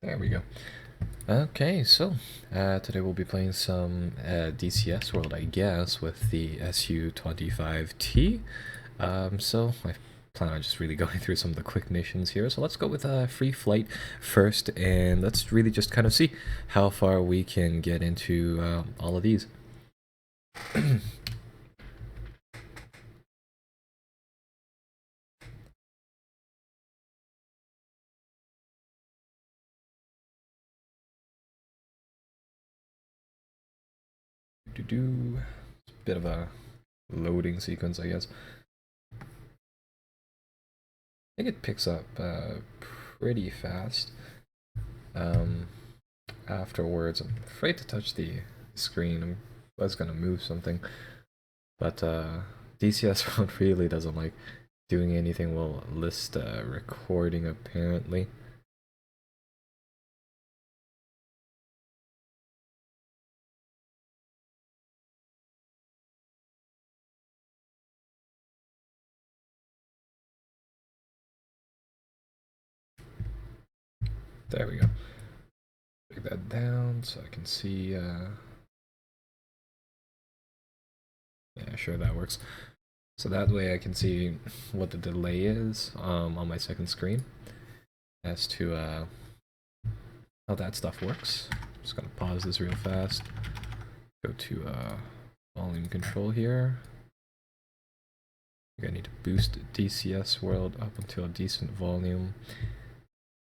There we go. Okay, so today we'll be playing some DCS World, I guess, with the Su-25T. So I plan on just really going through some of the quick missions here. So let's go with free flight first, and let's really just kind of see how far we can get into all of these. Bit of a loading sequence, I guess. I think it picks up pretty fast. Afterwards, I'm afraid to touch the screen. I was gonna move something, but DCS World really doesn't like doing anything while list recording, apparently. There we go. Take that down so I can see. Yeah, sure, that works. So that way I can see what the delay is on my second screen as to how that stuff works. I'm just gonna pause this real fast. Go to volume control here. I need to boost DCS World up until a decent volume.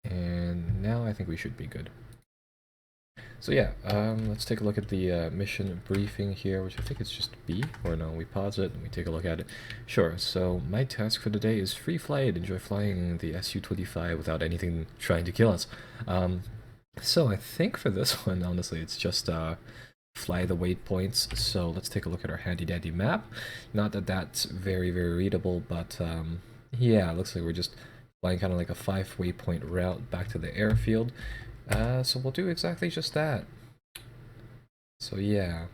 And now I think we should be good. So yeah, let's take a look at the mission briefing here, which I think it's just B, or no, we pause it and we take a look at it. Sure, so my task for today is free flight, enjoy flying the Su-25 without anything trying to kill us. So I think for this one, honestly, it's just fly the waypoints. So let's take a look at our handy dandy map. Not that that's very readable, but yeah, it looks like we're just flying kind of like a 5 waypoint route back to the airfield. So we'll do exactly just that. So yeah,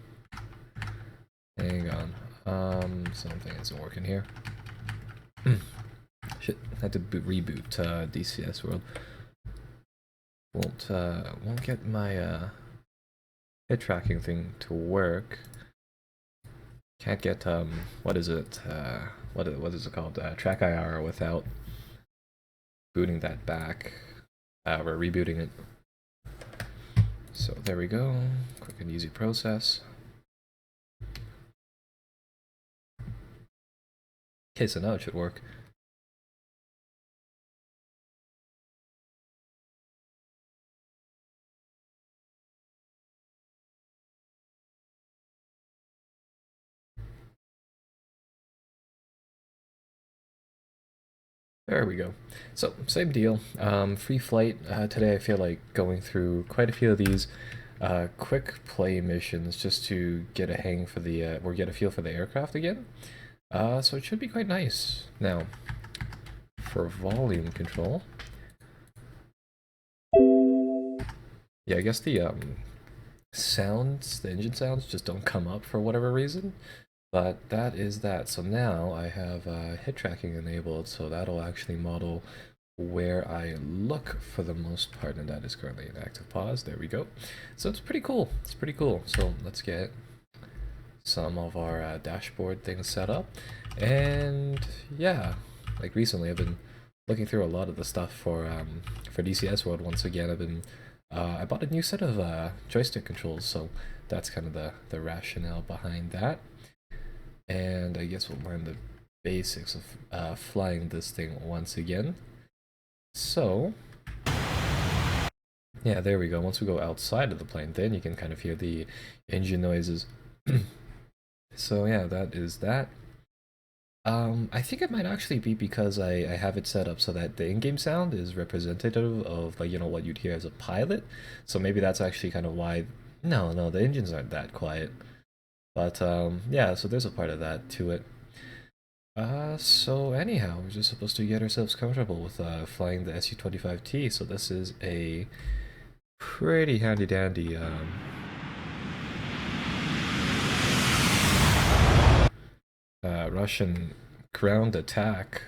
hang on. Something isn't working here. Shit, I had to reboot DCS World. Won't get my hit tracking thing to work. Can't get what is it? What is it called? Track IR without booting that back. We're rebooting it. So there we go. Quick and easy process. Okay, so now it should work. There we go. So, same deal. Free flight. Today I feel like going through quite a few of these quick play missions just to get a hang for the, or get a feel for the aircraft again. So it should be quite nice. Now, for volume control. Yeah, I guess the sounds, the engine sounds just don't come up for whatever reason. But that is that. So now I have hit tracking enabled, so that'll actually model where I look for the most part, and that is currently an active pause. There we go. So it's pretty cool. It's pretty cool. So let's get some of our dashboard things set up. And yeah, like recently I've been looking through a lot of the stuff for DCS World. Once again, I bought a new set of joystick controls, so that's kind of the rationale behind that. And I guess we'll learn the basics of flying this thing once again. So, yeah, there we go. Once we go outside of the plane, then you can kind of hear the engine noises. So yeah, that is that. I think it might actually be because I have it set up so that the in-game sound is representative of, like, you know, what you'd hear as a pilot. So maybe that's actually kind of why. No, the engines aren't that quiet. But yeah, so there's a part of that to it. So anyhow, we're just supposed to get ourselves comfortable with flying the Su-25T. So this is a pretty handy dandy Russian ground attack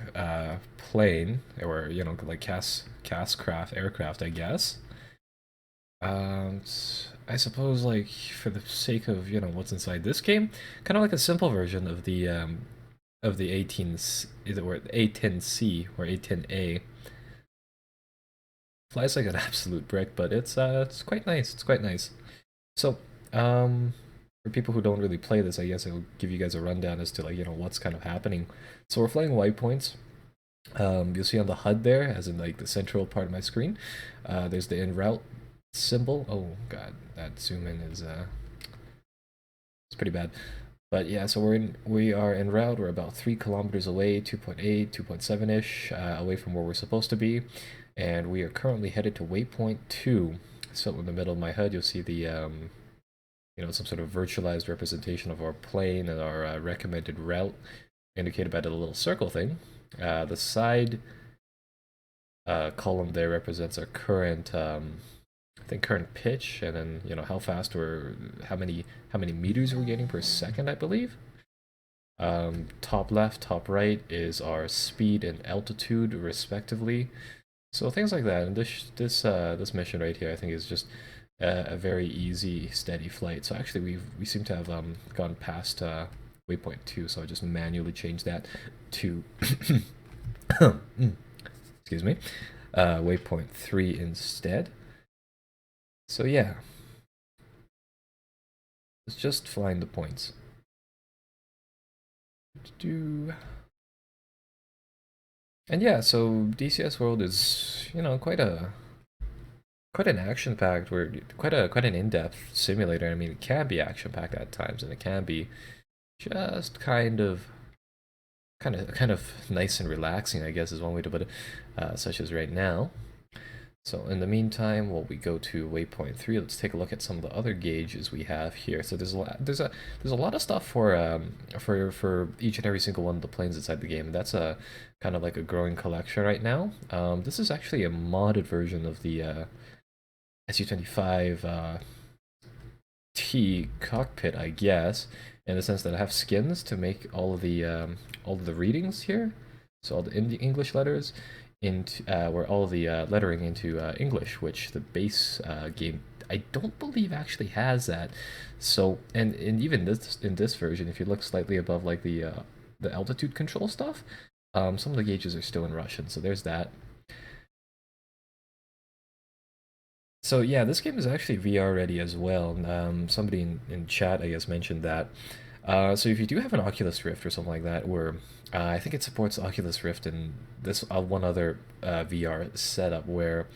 plane, or, you know, like cast craft aircraft, I guess. I suppose, like, for the sake of, you know, what's inside this game, kind of like a simple version of the 18, either or A10C or A10A. Flies like an absolute brick, but it's quite nice. It's quite nice. So, for people who don't really play this, I guess I'll give you guys a rundown as to, like, you know, what's kind of happening. So we're flying waypoints. You'll see on the HUD there, as in like the central part of my screen, there's the en route symbol. Oh god, that zoom in is it's pretty bad. But yeah, so we are en route. We're about 3 kilometers away, 2.8, 2.7-ish, away from where we're supposed to be, and we are currently headed to waypoint 2. So in the middle of my HUD, you'll see the you know, some sort of virtualized representation of our plane and our recommended route, indicated by the little circle thing. The side column there represents our current, I think, current pitch, and then, you know, how fast or how many meters we're getting per second, I believe. Top left, top right is our speed and altitude, respectively. So things like that. And this mission right here, I think, is just a very easy, steady flight. So actually, we seem to have gone past waypoint 2. So I just manually changed that to excuse me, waypoint 3 instead. So yeah, it's just flying the points. And yeah, so DCS World is, you know, quite an action-packed, or quite an in-depth simulator. I mean, it can be action-packed at times, and it can be just kind of nice and relaxing, I guess, is one way to put it, such as right now. So in the meantime, while we go to waypoint 3, let's take a look at some of the other gauges we have here. So there's a lot of stuff for each and every single one of the planes inside the game. That's a kind of like a growing collection right now. This is actually a modded version of the Su-25T cockpit, I guess, in the sense that I have skins to make all of the readings here. So all the English letters into where all the lettering into English, which the base game, I don't believe, actually has that. So and even this in this version, if you look slightly above like the altitude control stuff, some of the gauges are still in Russian. So there's that. So yeah, this game is actually VR ready as well. Somebody in chat, I guess, mentioned that. So if you do have an Oculus Rift or something like that, or I think it supports Oculus Rift and this one other VR setup where,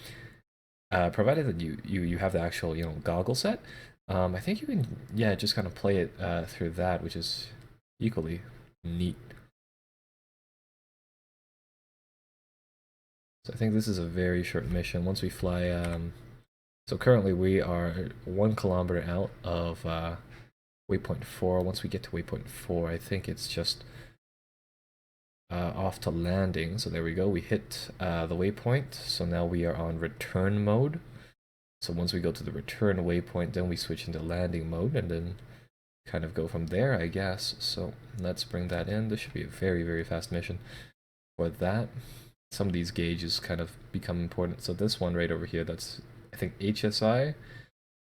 provided that you have the actual, you know, goggle set, I think you can, yeah, just kind of play it through that, which is equally neat. So I think this is a very short mission. Once we fly, so currently we are 1 kilometer out of waypoint 4. Once we get to waypoint 4, I think it's just off to landing. So there we go. We hit the waypoint. So now we are on return mode. So once we go to the return waypoint, then we switch into landing mode and then kind of go from there, I guess. So let's bring that in. This should be a very, very fast mission for that. Some of these gauges kind of become important. So this one right over here, that's, I think, HSI.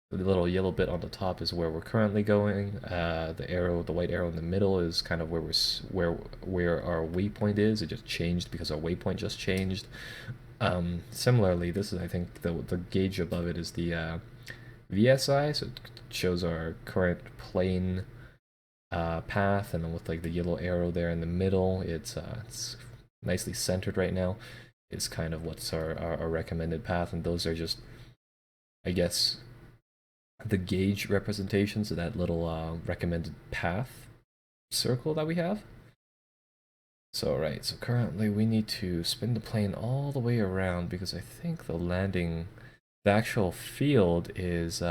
The little yellow bit on the top is where we're currently going. The arrow, the white arrow in the middle, is kind of where our waypoint is. It just changed because our waypoint just changed. Similarly, this is, I think, the gauge above it is the VSI, so it shows our current plane path, and then with like the yellow arrow there in the middle, it's nicely centered right now. It's kind of what's our recommended path, and those are just, I guess, the gauge representations of that little recommended path circle that we have. So right, so currently we need to spin the plane all the way around because I think the actual field is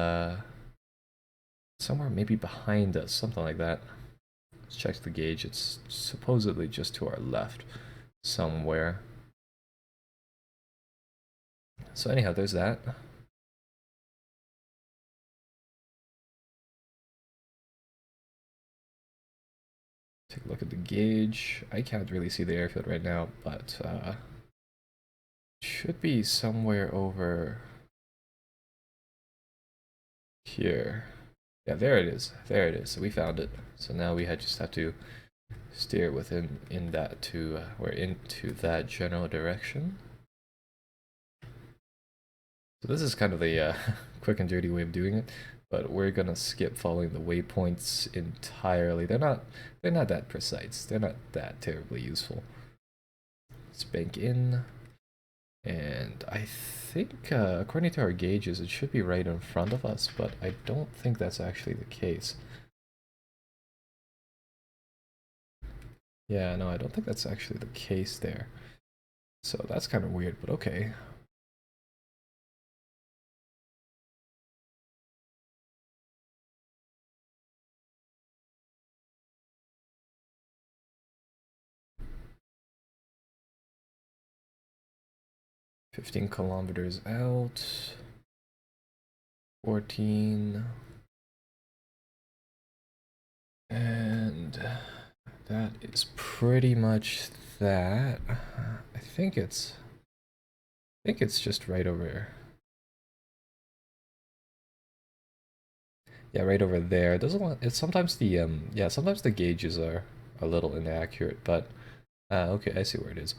somewhere maybe behind us, something like that. Let's check the gauge. It's supposedly just to our left somewhere. So anyhow, there's that. Take a look at the gauge. I can't really see the airfield right now, but should be somewhere over here. Yeah, there it is. There it is. So we found it. So now we just have to steer within that to or into that general direction. So this is kind of the quick and dirty way of doing it, but we're gonna skip following the waypoints entirely. They're not that precise. They're not that terribly useful. Let's bank in, and I think according to our gauges, it should be right in front of us, but I don't think that's actually the case. Yeah, no, I don't think that's actually the case there. So that's kind of weird, but okay. $15 kilometers out. 14. And that is pretty much that. I think it's just right over. Yeah, right over there. It doesn't want, it's sometimes the yeah, sometimes the gauges are a little inaccurate, but okay, I see where it is.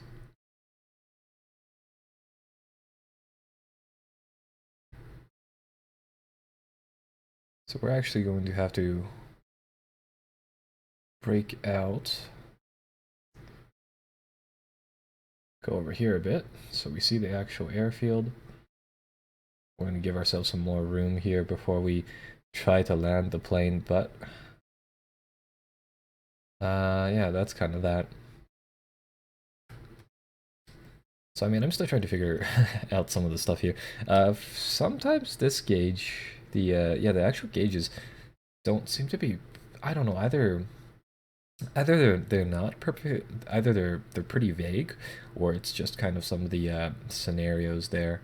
So we're actually going to have to break out. Go over here a bit so we see the actual airfield. We're going to give ourselves some more room here before we try to land the plane, but yeah, that's kind of that. So I mean, I'm still trying to figure out some of the stuff here. Sometimes this gauge, yeah, the actual gauges don't seem to be, I don't know, either they're not perfect, either they're pretty vague, or it's just kind of some of the scenarios there.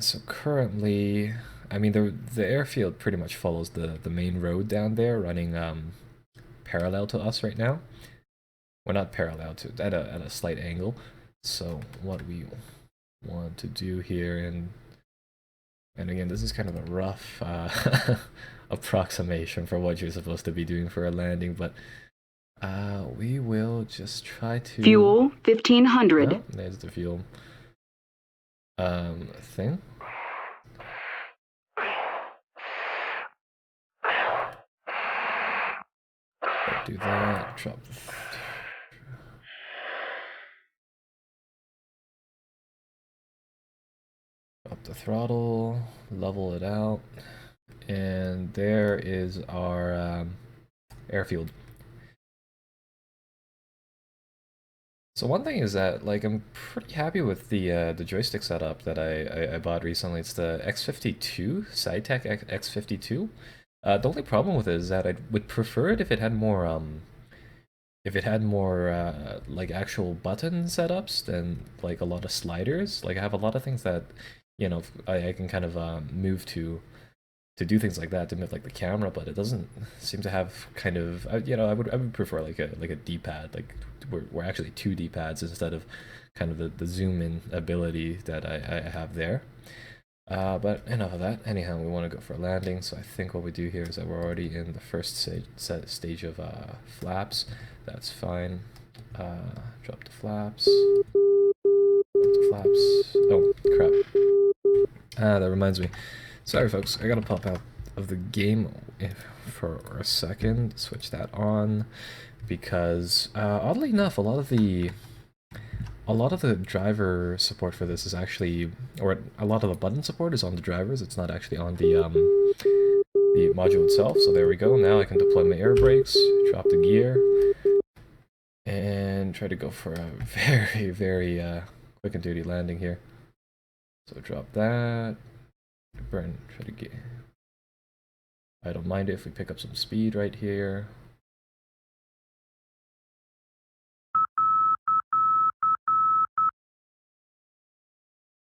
So currently, I mean, the airfield pretty much follows the main road down there, running parallel to us right now. We're not parallel to at a slight angle. So what we want to do here, and again, this is kind of a rough approximation for what you're supposed to be doing for a landing, but we will just try to fuel 1500. Oh, there's the fuel thing. Do that. Drop the throttle, level it out, and there is our airfield. So one thing is that, like, I'm pretty happy with the joystick setup that I bought recently. It's the X52, SideTech X52. The only problem with it is that I would prefer it if it had more like actual button setups than like a lot of sliders. Like I have a lot of things that, you know, I can kind of move to do things like that, to move like the camera, but it doesn't seem to have kind of, you know, I would prefer like a D-pad, like we're actually two D-pads instead of kind of the zoom in ability that I have there. But enough of that. Anyhow, we want to go for a landing, so I think what we do here is that we're already in the first stage of flaps. That's fine. Drop the flaps. Drop the flaps. Oh, crap. That reminds me. Sorry, folks. I gotta pop out of the game for a second. Switch that on, because oddly enough, a lot of the driver support for this is actually, or a lot of the button support is on the drivers. It's not actually on the module itself. So there we go. Now I can deploy my air brakes, drop the gear, and try to go for a very, very quick and dirty landing here. So drop that, burn, try to get. I don't mind it if we pick up some speed right here.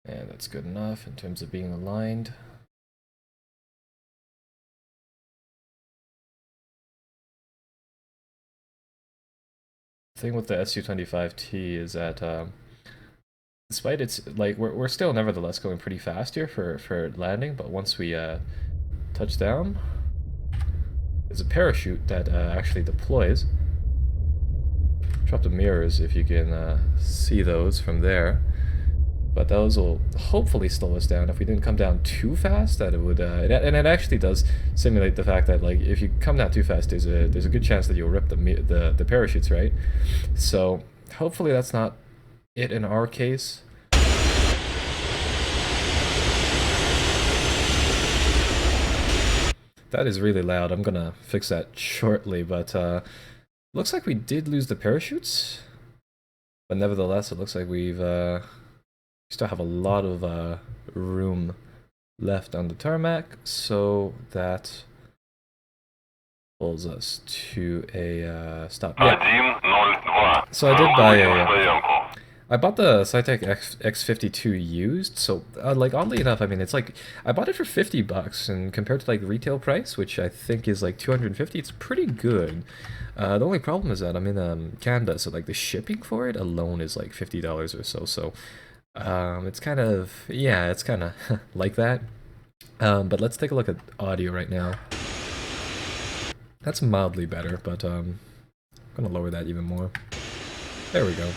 And that's good enough in terms of being aligned. The thing with the Su-25T is that despite it's like we're still nevertheless going pretty fast here for landing, but once we touch down, there's a parachute that actually deploys. Drop the mirrors if you can see those from there. But those will hopefully slow us down. If we didn't come down too fast, that it would, and it actually does simulate the fact that like if you come down too fast, there's a good chance that you'll rip the parachutes, right? So hopefully that's not it in our case. That is really loud. I'm gonna fix that shortly, but looks like we did lose the parachutes. But nevertheless, it looks like we've still have a lot of room left on the tarmac, so that pulls us to a stop. Yeah. So I did buy I bought the Cytec X52 used, so like oddly enough, I mean it's like I bought it for $50, and compared to like retail price, which I think is like 250, it's pretty good. The only problem is that I'm in Canada, so like the shipping for it alone is like $50 or so. So it's kind of, yeah, it's kind of like that. But let's take a look at audio right now. That's mildly better, but I'm gonna lower that even more. There we go.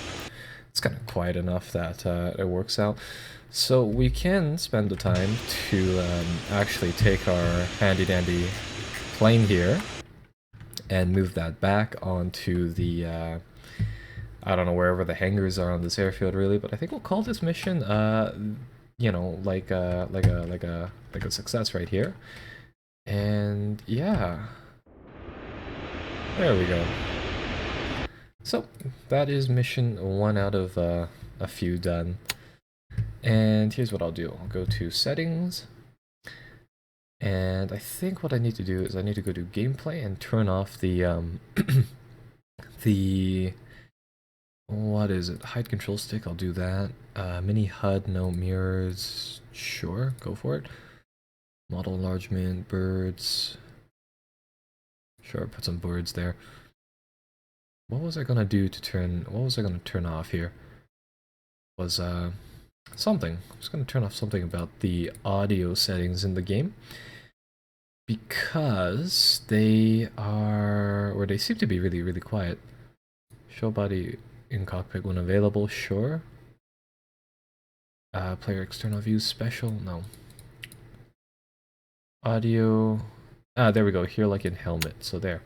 It's kind of quiet enough that it works out. So we can spend the time to actually take our handy-dandy plane here and move that back onto the I don't know, wherever the hangars are on this airfield really, but I think we'll call this mission you know, like a success right here. And yeah, there we go. So that is mission 1 out of a few done. And here's what I'll do. I'll go to settings, and I think what I need to do is I need to go to gameplay and turn off the the, what is it, height control stick. I'll do that. Mini HUD, no mirrors, sure, go for it. Model enlargement, birds, sure, put some birds there. What was I gonna do to turn, what was I gonna turn off here? Was something. I was gonna turn off something about the audio settings in the game, because they are, or they seem to be really, really quiet. Show body in cockpit when available, sure. Player external view special, no. Audio, there we go, here like in helmet, so there.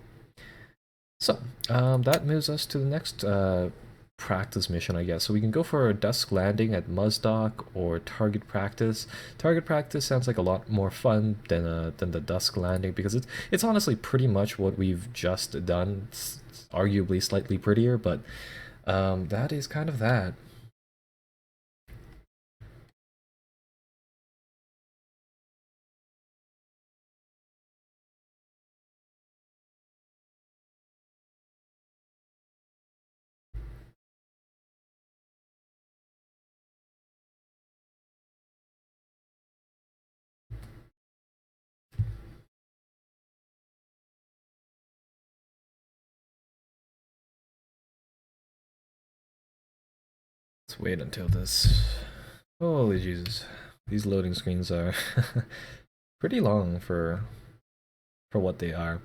So, that moves us to the next practice mission, I guess. So we can go for a dusk landing at Muzdock or target practice. Target practice sounds like a lot more fun than the dusk landing, because it's honestly pretty much what we've just done. It's arguably slightly prettier, but that is kind of that. Let's wait until this. Holy Jesus. These loading screens are pretty long for what they are.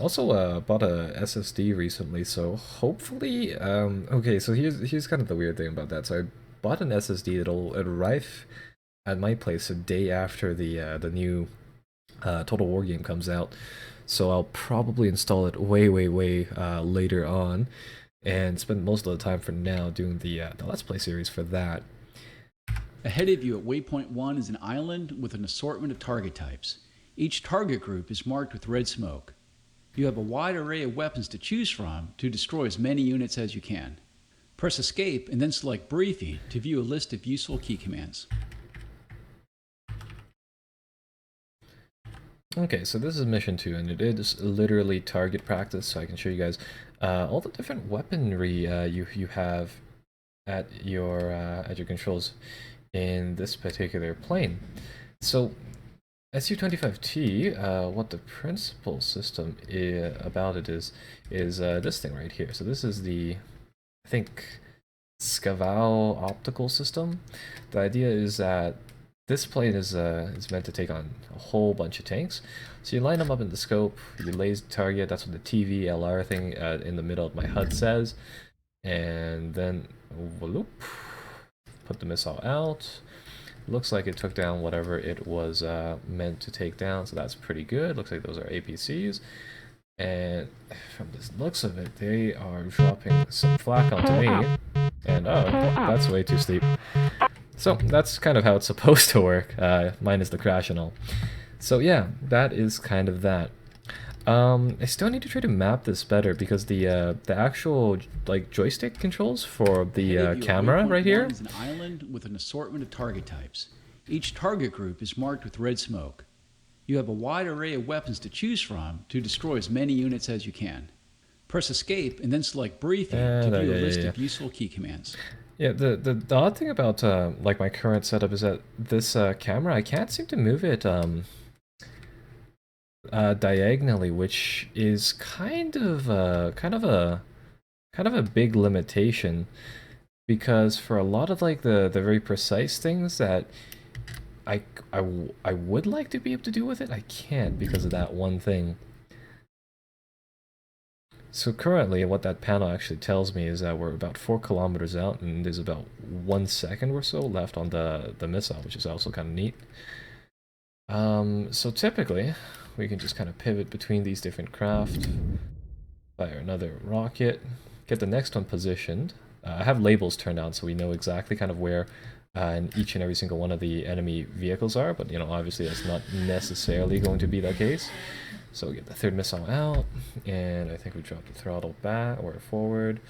Also bought a SSD recently, so hopefully okay, so here's kind of the weird thing about that. So I bought an SSD that'll arrive at my place a day after the new Total War game comes out. So I'll probably install it way later on, and spend most of the time for now doing the Let's Play series for that. Ahead of you at waypoint 1 is an island with an assortment of target types. Each target group is marked with red smoke. You have a wide array of weapons to choose from to destroy as many units as you can. Press escape and then select briefing to view a list of useful key commands. Okay, so this is mission 2, and it is literally target practice, so I can show you guys all the different weaponry you have at your controls in this particular plane. So Su-25T, what the principal system about it is this thing right here. So this is the, I think Scaval optical system. The idea is that this plane is meant to take on a whole bunch of tanks. So you line them up in the scope, you laser target, that's what the TVLR thing in the middle of my HUD says. And then, whoop, put the missile out. Looks like it took down whatever it was meant to take down, so that's pretty good. Looks like those are APCs. And from the looks of it, they are dropping some flak onto me. And oh, that's way too steep. So that's kind of how it's supposed to work, minus the crash and all. So yeah, that is kind of that. I still need to try to map this better because the actual like joystick controls for the camera right here is an island with an assortment of target types. Each target group is marked with red smoke. You have a wide array of weapons to choose from to destroy as many units as you can. Press escape and then select briefing to view a list of useful key commands. Yeah, the odd thing about like my current setup is that this camera, I can't seem to move it diagonally, which is kind of a big limitation, because for a lot of like the very precise things that I would like to be able to do with it, I can't because of that one thing. So currently what that panel actually tells me is that we're about 4 kilometers out and there's about 1 second or so left on the missile, which is also kind of neat. So typically we can just kind of pivot between these different craft, fire another rocket, get the next one positioned. I have labels turned on so we know exactly kind of where each and every single one of the enemy vehicles are, but you know, obviously that's not necessarily going to be the case. So we get the third missile out, and I think we drop the throttle back or forward,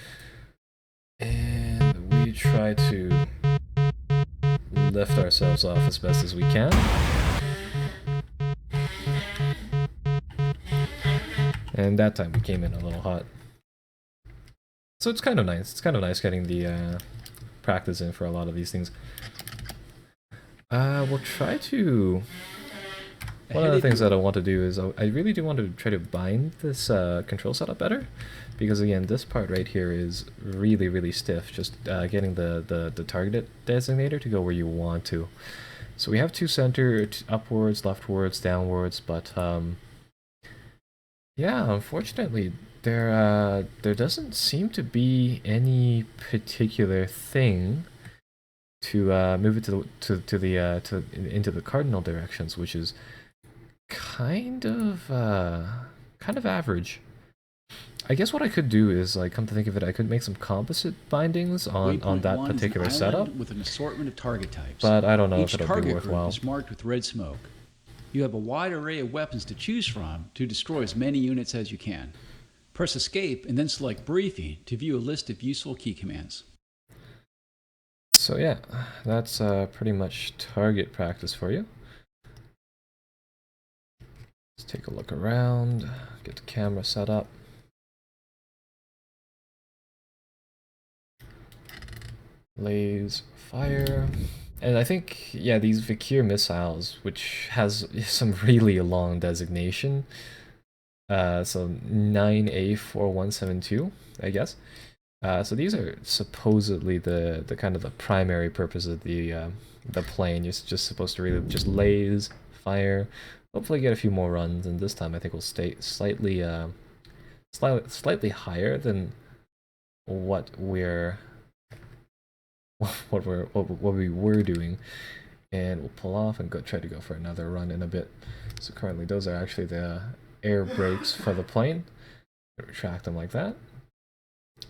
and we try to lift ourselves off as best as we can. And that time we came in a little hot. So it's kind of nice. It's kind of nice getting the practice in for a lot of these things. We'll try to... One of the things that I want to do is I really do want to try to bind this control setup better, because again, this part right here is really, really stiff, just getting the target designator to go where you want to. So we have to center upwards, leftwards, downwards, but yeah, unfortunately, there doesn't seem to be any particular thing to move it into the cardinal directions, which is kind of average. I guess what I could do is, like, come to think of it, I could make some composite bindings on that particular setup with an assortment of target types. But I don't know if Each it'll be target worthwhile. group is marked with red smoke. You have a wide array of weapons to choose from to destroy as many units as you can. Press escape and then select briefing to view a list of useful key commands. So yeah, that's pretty much target practice for you. Let's take a look around, get the camera set up. Lays fire. And I think, yeah, these Vikir missiles, which has some really long designation, so 9A4172, I guess. So these are supposedly the kind of the primary purpose of the plane. You're just supposed to really just laze, fire, hopefully get a few more runs, and this time I think we'll stay slightly higher than what we were doing, and we'll pull off and try to go for another run in a bit. So currently those are actually the air brakes for the plane. Retract them like that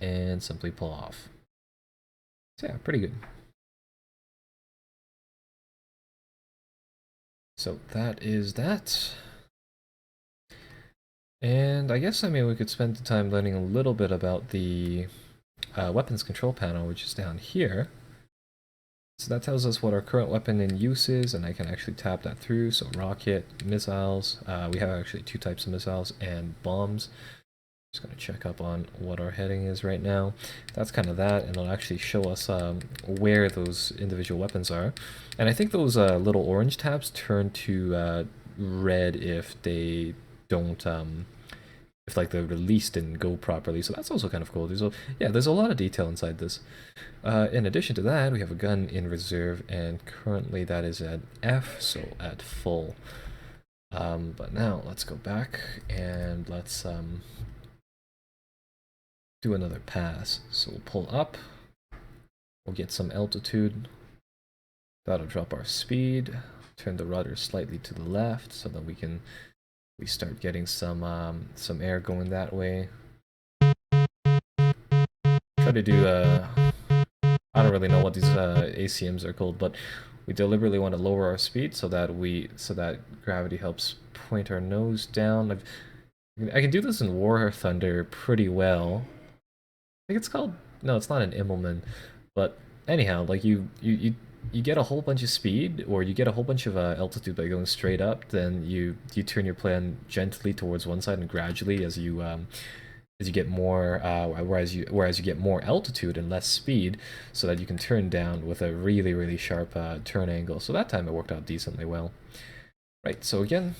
and simply pull off. So yeah, pretty good. So that is that. And I guess, I mean, we could spend the time learning a little bit about the weapons control panel, which is down here. So that tells us what our current weapon in use is, and I can actually tap that through. So rocket, missiles, we have actually 2 types of missiles, and bombs. Just going to check up on what our heading is right now. That's kind of that, and it'll actually show us where those individual weapons are. And I think those little orange tabs turn to red if they don't if like the release didn't go properly. So that's also kind of cool. There's a lot of detail inside this. In addition to that, we have a gun in reserve, and currently that is at F, so at full. But now let's go back and let's do another pass. So we'll pull up, we'll get some altitude, that'll drop our speed, turn the rudder slightly to the left so that we start getting some air going that way. Try to do I don't really know what these ACMs are called, but we deliberately want to lower our speed so that gravity helps point our nose down. I can do this in War Thunder pretty well. I think it's called, no, it's not an Immelman, but anyhow, like you get a whole bunch of speed, or you get a whole bunch of altitude by going straight up. Then you turn your plane gently towards one side, and gradually as you get more, whereas you get more altitude and less speed, so that you can turn down with a really sharp turn angle. So that time it worked out decently well. Right, so again,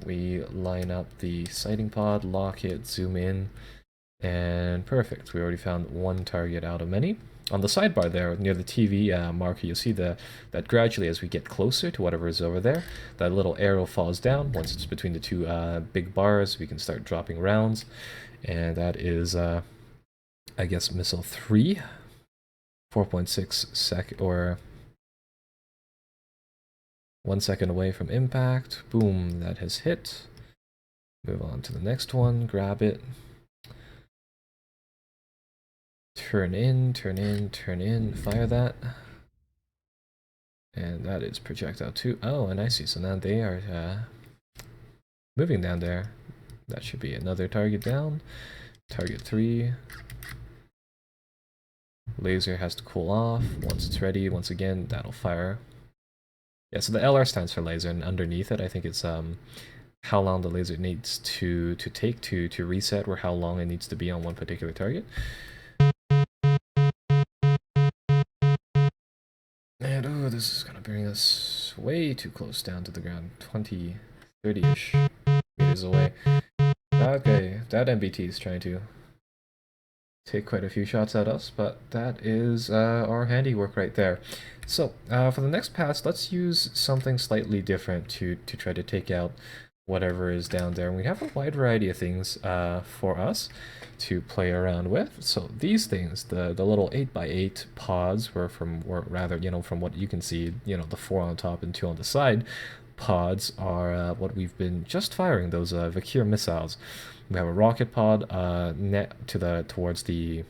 we line up the sighting pod, lock it, zoom in, and perfect. We already found one target out of many. On the sidebar there, near the TV marker, you'll see that gradually as we get closer to whatever is over there, that little arrow falls down. Once it's between the two big bars, we can start dropping rounds. And that is, I guess, missile 3, 4.6 sec, or 1 second away from impact. Boom, that has hit. Move on to the next one, grab it. Turn in, fire that. And that is projectile 2. Oh, and I see, so now they are moving down there. That should be another target down. Target 3. Laser has to cool off. Once it's ready, once again, that'll fire. Yeah, so the LR stands for laser, and underneath it, I think it's how long the laser needs to take to reset, or how long it needs to be on one particular target. And oh, this is gonna bring us way too close down to the ground, 20, 30-ish meters away. Okay, that MBT is trying to take quite a few shots at us, but that is our handiwork right there. So for the next pass, let's use something slightly different to try to take out whatever is down there. And we have a wide variety of things for us to play around with. So these things, the little 8x8 pods, were rather, from what you can see, the 4 on top and 2 on the side. Pods are what we've been just firing, those Aaa missiles. We have a rocket pod towards the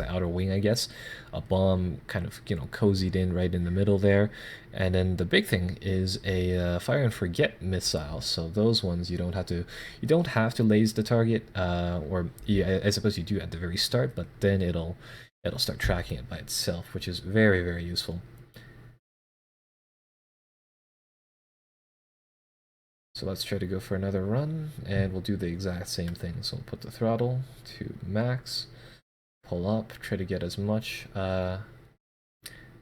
outer wing, I guess. A bomb kind of cozied in right in the middle there, and then the big thing is a fire and forget missile. So those ones you don't have to laze the target, or I suppose you do at the very start, but then it'll start tracking it by itself, which is very useful. So let's try to go for another run, and we'll do the exact same thing. So we'll put the throttle to max, pull up, try to get as much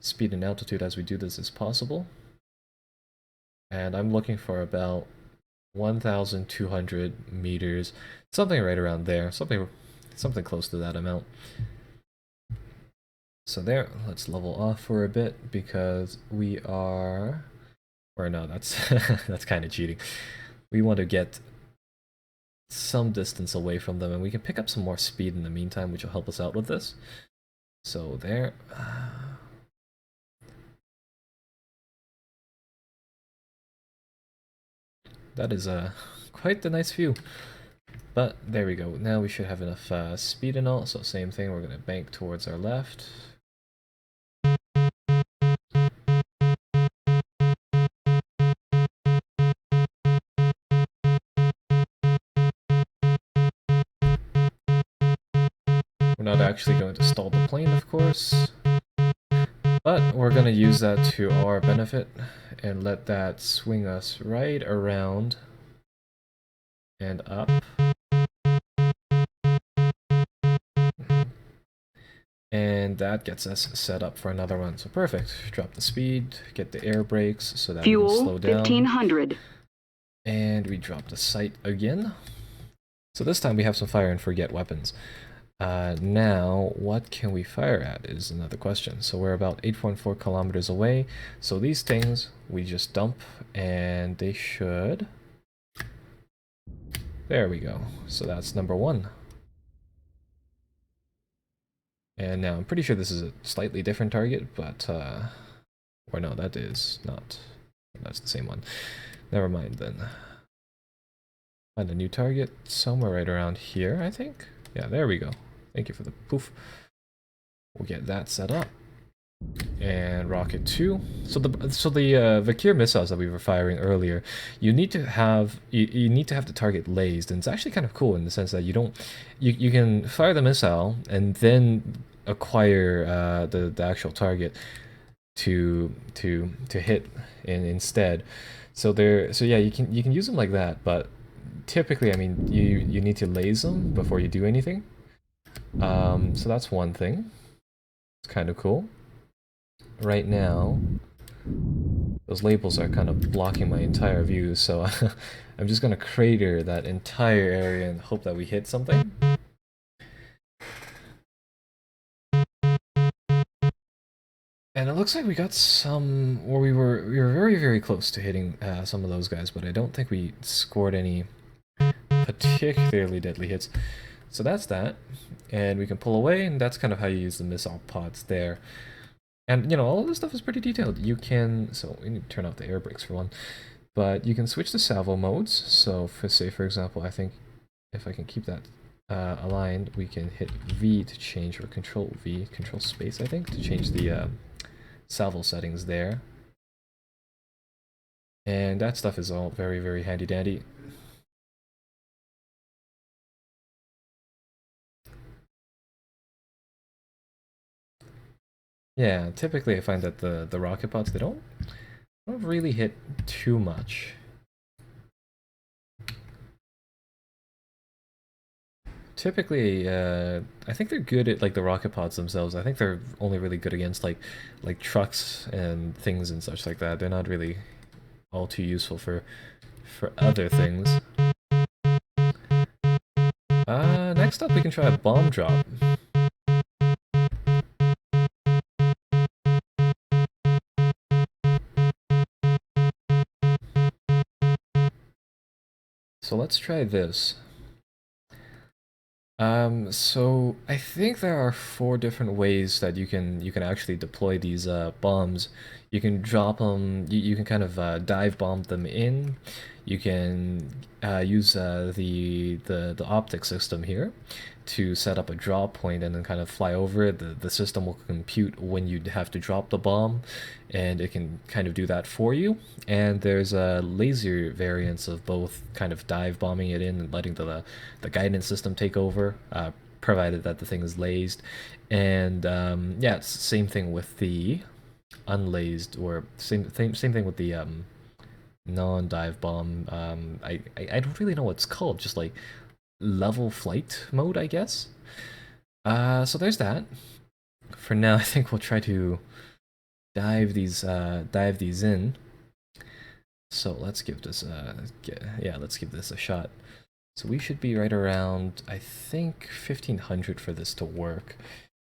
speed and altitude as we do this as possible. And I'm looking for about 1,200 meters, something right around there, something close to that amount. So there, let's level off for a bit, because we are... Or no, that's that's kind of cheating. We want to get some distance away from them, and we can pick up some more speed in the meantime, which will help us out with this. So there. That is quite the nice view. But there we go. Now we should have enough speed and all. So same thing, we're going to bank towards our left. We're not actually going to stall the plane, of course, but we're going to use that to our benefit and let that swing us right around and up. And that gets us set up for another one. So perfect. Drop the speed, get the air brakes so that we can slow down. Fuel 1500. And we drop the sight again. So this time we have some fire and forget weapons. Now, what can we fire at is another question. So we're about 8.4 kilometers away. So these things we just dump and they should... There we go. So that's number 1. And now I'm pretty sure this is a slightly different target, but... or no, that is not. That's the same one. Never mind then. Find a new target somewhere right around here, I think. Yeah, there we go. Thank you for the poof. We'll get that set up. And rocket 2. So the Vakir missiles that we were firing earlier, you need to have the target lased, and it's actually kind of cool in the sense that you can fire the missile and then acquire the actual target to hit instead. So yeah, you can use them like that, but typically, I mean, you need to laze them before you do anything. So that's one thing. It's kind of cool. Right now, those labels are kind of blocking my entire view, so I'm just gonna crater that entire area and hope that we hit something. And it looks like we got some, or we were very, very close to hitting some of those guys, but I don't think we scored any particularly deadly hits. So that's that, and we can pull away, and that's kind of how you use the missile pods there. And, you know, all of this stuff is pretty detailed. You can, so we need to turn off the air brakes for one, but you can switch to salvo modes. So for, say, for example, I think if I can keep that aligned, we can hit V to change, or control V, control space, I think, to change the salvo settings there. And that stuff is all very, very handy dandy. Yeah, typically I find that the rocket pods, they don't really hit too much. Typically, I think they're good at like the rocket pods themselves. I think they're only really good against like trucks and things and such like that. They're not really all too useful for other things. Next up we can try a bomb drop. So let's try this. So I think there are 4 different ways that you can actually deploy these bombs. You can drop them. You can kind of dive bomb them in. You can use the optic system here to set up a drop point and then kind of fly over it. The system will compute when you have to drop the bomb, and it can kind of do that for you. And there's laser variants of both, kind of dive bombing it in and letting the guidance system take over, provided that the thing is lased. And yeah, it's the same thing with the unlased, or same thing with the non-dive bomb. I don't really know what it's called, just like level flight mode, I guess. So there's that. For now, I think we'll try to dive these in. So let's give this let's give this a shot. So we should be right around, I think, 1500 for this to work.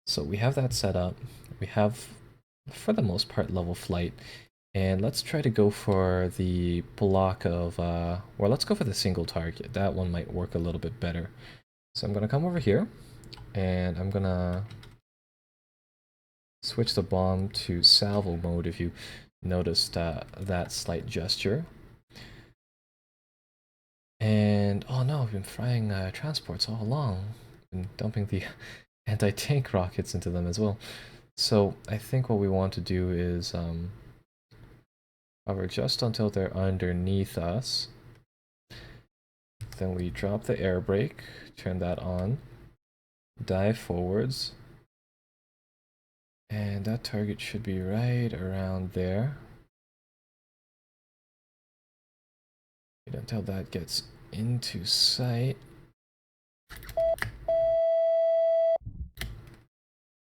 So we have that set up. We have, for the most part, level flight. And let's try to go for the block of, or let's go for the single target. That one might work a little bit better. So I'm going to come over here, and I'm going to switch the bomb to salvo mode, if you noticed that slight gesture. And, oh no, I've been frying transports all along. Been dumping the anti-tank rockets into them as well. So I think what we want to do is hover just until they're underneath us. Then we drop the air brake, turn that on, dive forwards, and that target should be right around there. Wait until that gets into sight.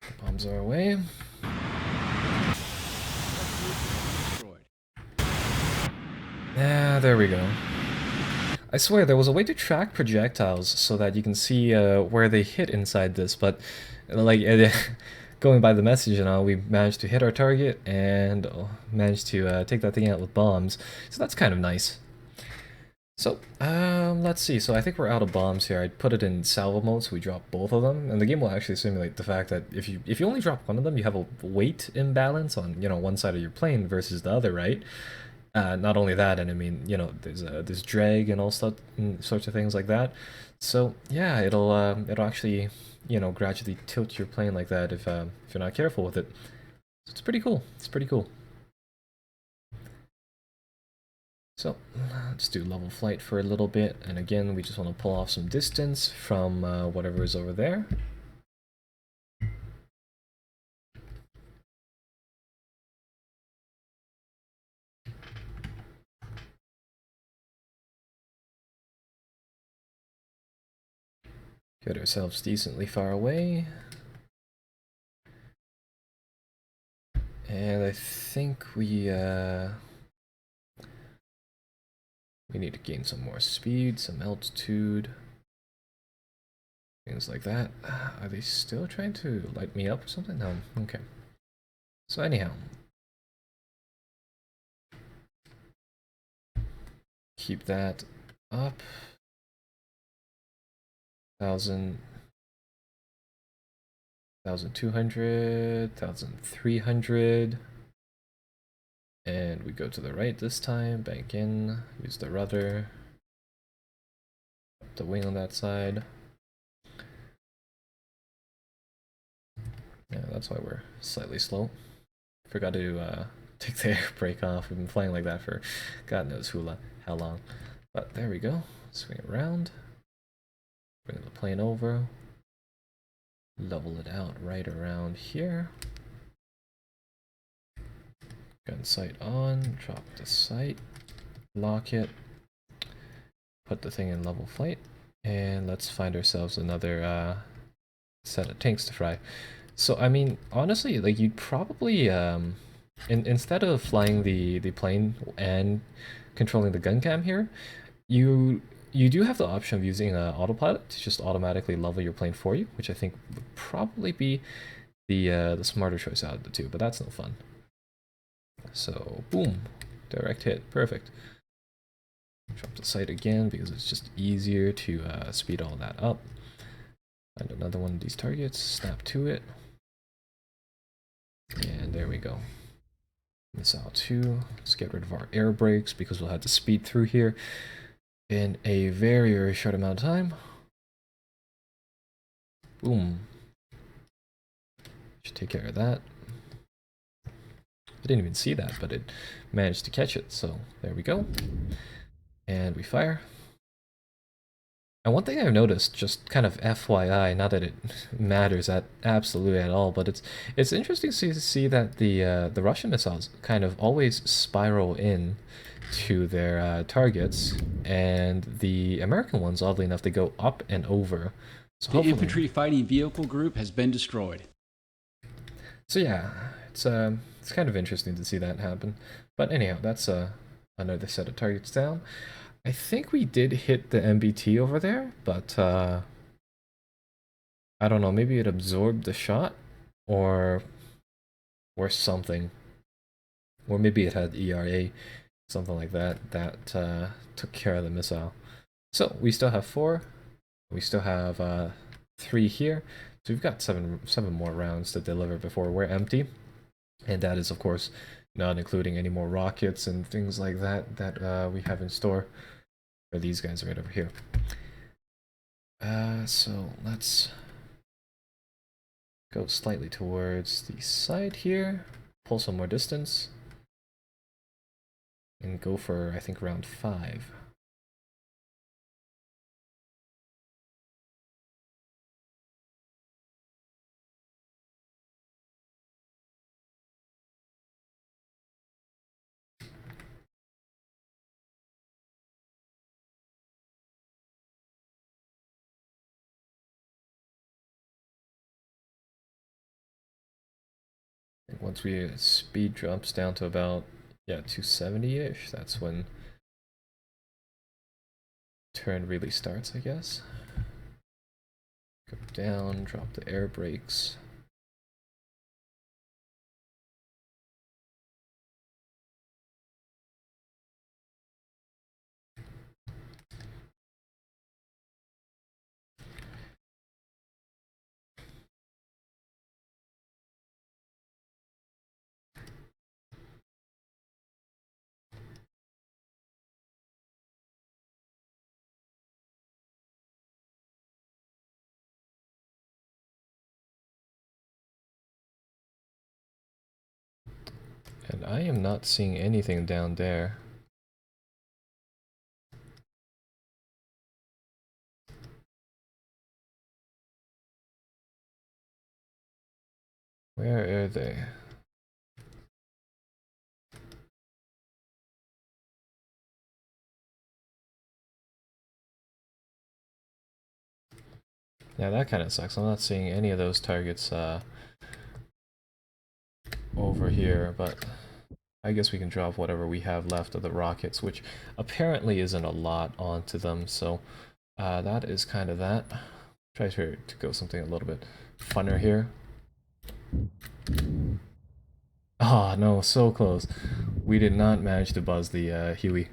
The bombs are away. Yeah, there we go. I swear there was a way to track projectiles so that you can see where they hit inside this, but like going by the message and all, we managed to hit our target and managed to take that thing out with bombs. So that's kind of nice. So, let's see. So I think we're out of bombs here. I put it in salvo mode, so we drop both of them, and the game will actually simulate the fact that if you only drop one of them, you have a weight imbalance on one side of your plane versus the other, right? Not only that, and I mean there's drag and all sorts of things like that. So yeah, it'll actually gradually tilt your plane like that if you're not careful with it. So it's pretty cool. It's pretty cool. So let's do level flight for a little bit, and again we just want to pull off some distance from whatever is over there. Get ourselves decently far away. And I think we need to gain some more speed, some altitude, things like that. Are they still trying to light me up or something? No. Okay. So anyhow, keep that up. 1,000, 1,200, 1,300. And we go to the right this time, bank in, use the rudder, up the wing on that side. Yeah, that's why we're slightly slow. Forgot to take the air brake off. We've been flying like that for God knows how long. But there we go. Swing it around. Bring the plane over. Level it out right around here. Gun sight on. Drop the sight. Lock it. Put the thing in level flight. And let's find ourselves another set of tanks to fry. So I mean, honestly, like you'd probably instead of flying the plane and controlling the gun cam here, you do have the option of using autopilot to just automatically level your plane for you, which I think would probably be the smarter choice out of the two, but that's no fun. So boom, direct hit, perfect. Drop the sight again because it's just easier to speed all that up. Find another one of these targets, snap to it. And there we go. Missile 2. Let's get rid of our air brakes because we'll have to speed through here in a very, very short amount of time. Boom. Should take care of that. I didn't even see that, but it managed to catch it, so there we go. And we fire. And one thing I've noticed, just kind of FYI, not that it matters absolutely at all, but it's interesting to see that the Russian missiles kind of always spiral in to their targets, and the American ones, oddly enough, they go up and over. So the infantry fighting vehicle group has been destroyed. So yeah, it's kind of interesting to see that happen. But anyhow, that's another set of targets down. I think we did hit the MBT over there, but I don't know, maybe it absorbed the shot or something. Or maybe it had ERA, something like that, that took care of the missile. So we still have 4. We still have 3 here. So we've got seven more rounds to deliver before we're empty. And that is, of course, not including any more rockets and things like that that we have in store. For these guys right over here. So let's go slightly towards the side here, pull some more distance, and go for, I think, round 5. Once we speed drops down to about 270-ish, that's when turn really starts, I guess. Go down, drop the air brakes. And I am not seeing anything down there. Where are they? Yeah, that kind of sucks. I'm not seeing any of those targets over here, but I guess we can drop whatever we have left of the rockets, which apparently isn't a lot onto them, so that is kind of that. Try to go something a little bit funner here. Ah, oh, no, so close. We did not manage to buzz the Huey.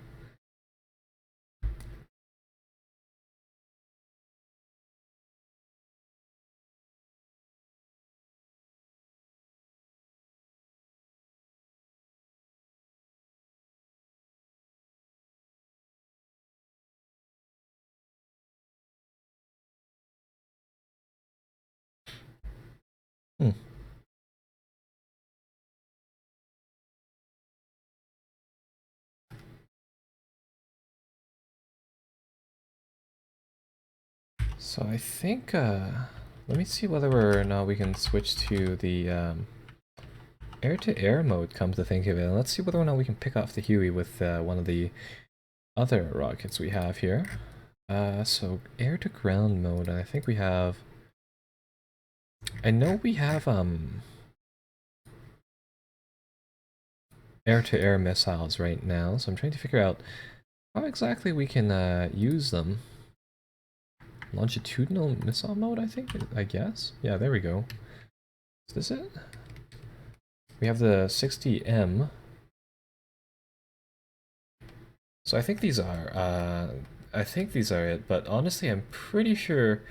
Hmm. So I think, let me see whether or not we can switch to the air-to-air mode, come to think of it. And let's see whether or not we can pick off the Huey with one of the other rockets we have here. So air-to-ground mode, I think we have... I know we have, air-to-air missiles right now, so I'm trying to figure out how exactly we can use them. Longitudinal missile mode, I guess? Yeah, there we go. Is this it? We have the 60M. So I think these are it, but honestly I'm pretty sure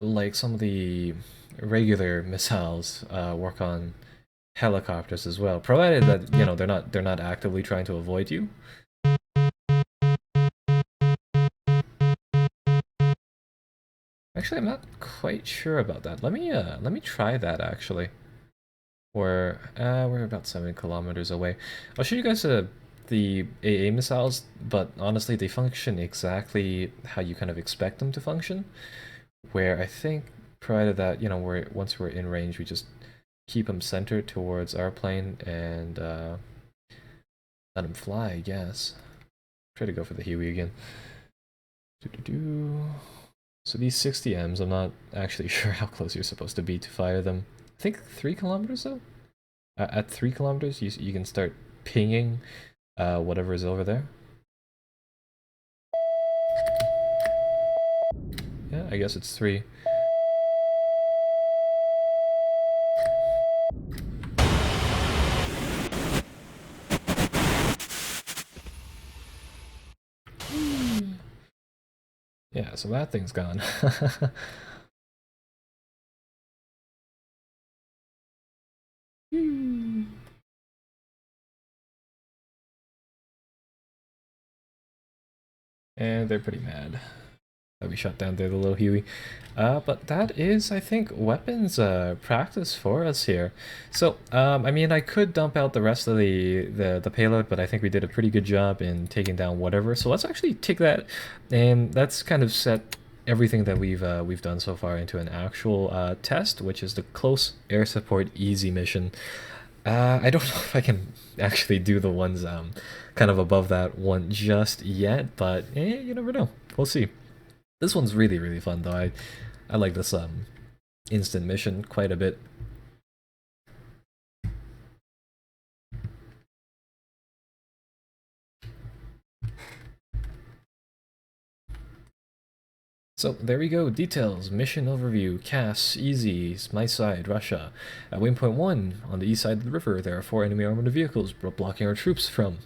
like some of the regular missiles work on helicopters as well, provided that, you know, they're not actively trying to avoid you. Actually, I'm not quite sure about that. Let me try that actually. We're about 7 kilometers away. I'll show you guys the Aaa missiles, but honestly, they function exactly how you kind of expect them to function. Where I think prior to that, you know, once we're in range, we just keep them centered towards our plane and let them fly, I guess. Try to go for the Huey again. So these 60Ms, I'm not actually sure how close you're supposed to be to fire them. I think 3 kilometers though? At 3 kilometers, you can start pinging whatever is over there. Yeah, I guess it's 3. Yeah, so that thing's gone. And they're pretty mad that we shut down their little Huey. But that is, I think, weapons practice for us here. So, I mean, I could dump out the rest of the payload, but I think we did a pretty good job in taking down whatever. So let's actually take that, and that's kind of set everything that we've done so far into an actual test, which is the Close Air Support Easy mission. I don't know if I can actually do the ones kind of above that one just yet, but you never know. We'll see. This one's really, really fun though. I like this instant mission quite a bit. So there we go, details, mission overview, CAS, easy, my side, Russia. At waypoint 1, on the east side of the river, there are 4 enemy armored vehicles blocking our troops from